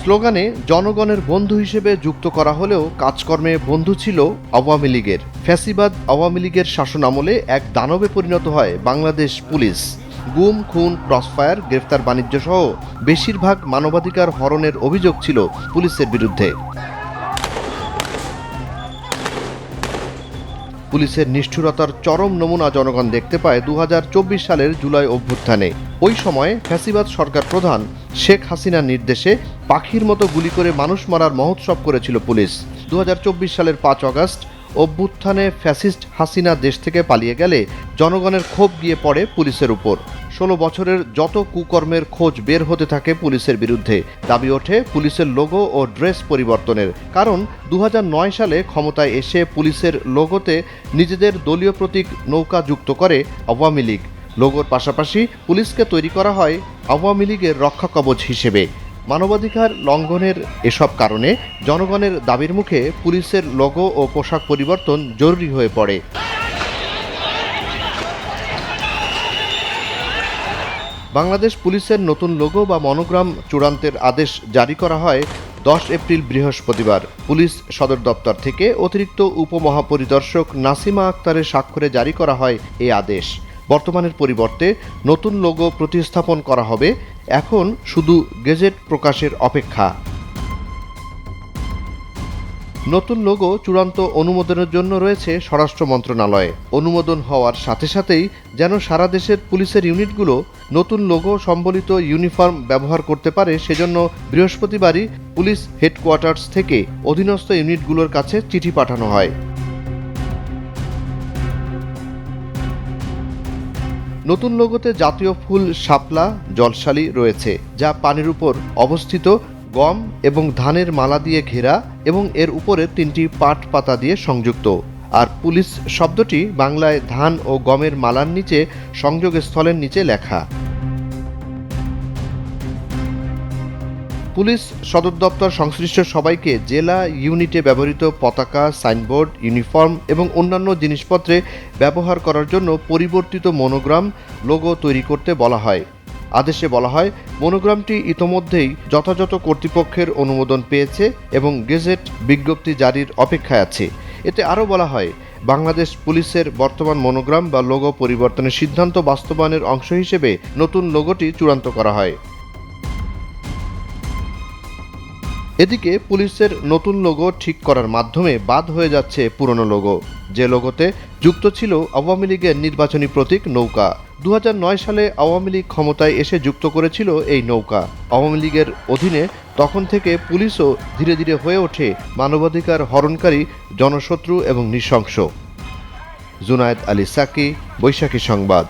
স্লোগানে জনগণের বন্ধু হিসেবে যুক্ত করা হলেও কাজকর্মে বন্ধু ছিল আওয়ামী লীগের। ফ্যাসিবাদ আওয়ামী লীগের শাসনামলে এক দানবে পরিণত হয় বাংলাদেশ পুলিশ। গুম, খুন, ক্রসফায়ার, গ্রেফতার, বাণিজ্য সহ বেশিরভাগ মানবাধিকার হরণের অভিযোগ ছিল পুলিশের বিরুদ্ধে। পুলিশের নিষ্ঠুরতার চরম নমুনা জনগণ দেখতে পায় ২০২৪ সালের জুলাই অভ্যুত্থানে। ওই সময়ে ফ্যাসিবাদ সরকার প্রধান শেখ হাসিনার নির্দেশে পাখির মতো গুলি করে মানুষ মারার মহোৎসব করেছিল পুলিশ। ২০২৪ সালের ৫ আগস্ট অভ্যুত্থানে ফ্যাসিস্ট হাসিনা দেশ থেকে পালিয়ে গেলে জনগণের ক্ষোভ গিয়ে পড়ে পুলিশের উপর। ১৬ বছরের যত কুকর্মের খোঁজ বের হতে থাকে পুলিশের বিরুদ্ধে। দাবি ওঠে পুলিশের লোগো ও ড্রেস পরিবর্তনের। কারণ ২০০৯ সালে ক্ষমতায় এসে পুলিশের লোগোতে নিজেদের দলীয় প্রতীক নৌকা যুক্ত করে আওয়ামী লীগ। লোগোর পাশাপাশি পুলিশকে তৈরি করা হয় আওয়ামী লীগের রক্ষাকবচ হিসেবে। মানবাধিকার লঙ্ঘনের এসব কারণে জনগণের দাবির মুখে পুলিশের লোগো ও পোশাক পরিবর্তন জরুরি হয়ে পড়ে। বাংলাদেশ পুলিশের নতুন লোগো বা মনোগ্রাম চূড়ান্তের আদেশ জারি করা হয় ১০ এপ্রিল বৃহস্পতিবার। পুলিশ সদর দপ্তর থেকে অতিরিক্ত উপমহাপরিদর্শক নাসিমা আক্তারের স্বাক্ষরে জারি করা হয় এই আদেশ। বর্তমানের পরিবর্তে নতুন লোগো প্রতিস্থাপন করা হবে। এখন শুধু গেজেট প্রকাশের অপেক্ষা। নতুন লোগো চূড়ান্ত অনুমোদনের জন্য রয়েছে স্বরাষ্ট্র মন্ত্রণালয়ে। অনুমোদন হওয়ার সাথে সাথেই যেন সারা দেশের পুলিশের ইউনিটগুলো নতুন লোগো সম্বলিত ইউনিফর্ম ব্যবহার করতে পারে, সেজন্য বৃহস্পতিবারই পুলিশ হেডকোয়ার্টার্স থেকে অধীনস্থ ইউনিটগুলোর কাছে চিঠি পাঠানো হয়। নতুন লোগোতে জাতীয় ফুল শাপলা জলসালি রয়েছে, যা পানির উপর অবস্থিত, গম এবং ধানের মালা দিয়ে ঘেরা এবং এর উপরে ৩টি পাট পাতা দিয়ে সংযুক্ত। আর পুলিশ শব্দটি বাংলায় ধান ও গমের মালার নিচে সংযোগস্থলের নিচে লেখা। পুলিশ সদর দপ্তর সংশ্লিষ্ট সবাইকে জেলা ইউনিটে ব্যবহৃত পতাকা, সাইনবোর্ড, ইউনিফর্ম এবং অন্যান্য জিনিসপত্রে ব্যবহার করার জন্য পরিবর্তিত মনোগ্রাম লোগো তৈরি করতে বলা হয়। আদেশে বলা হয়, মনোগ্রামটি ইতোমধ্যেই যথাযথ কর্তৃপক্ষের অনুমোদন পেয়েছে এবং গেজেট বিজ্ঞপ্তি জারির অপেক্ষায় আছে। এতে আরও বলা হয়, বাংলাদেশ পুলিশের বর্তমান মনোগ্রাম বা লোগো পরিবর্তনের সিদ্ধান্ত বাস্তবায়নের অংশ হিসেবে নতুন লোগোটি চূড়ান্ত করা হয়। এদিকে পুলিশের নতুন লোগো ঠিক করার মাধ্যমে বাদ হয়ে যাচ্ছে পুরনো লোগো, যে লোগোতে যুক্ত ছিল আওয়ামী লীগের নির্বাচনী প্রতীক নৌকা। ২০০৯ সালে আওয়ামী লীগ ক্ষমতায় এসে যুক্ত করেছিল এই নৌকা। আওয়ামী লীগের অধীনে তখন থেকে পুলিশও ধীরে ধীরে হয়ে ওঠে মানবাধিকার হরণকারী, জনশত্রু এবং নৃশংস। জুনায়েদ আলী সাকি, বৈশাখী সংবাদ।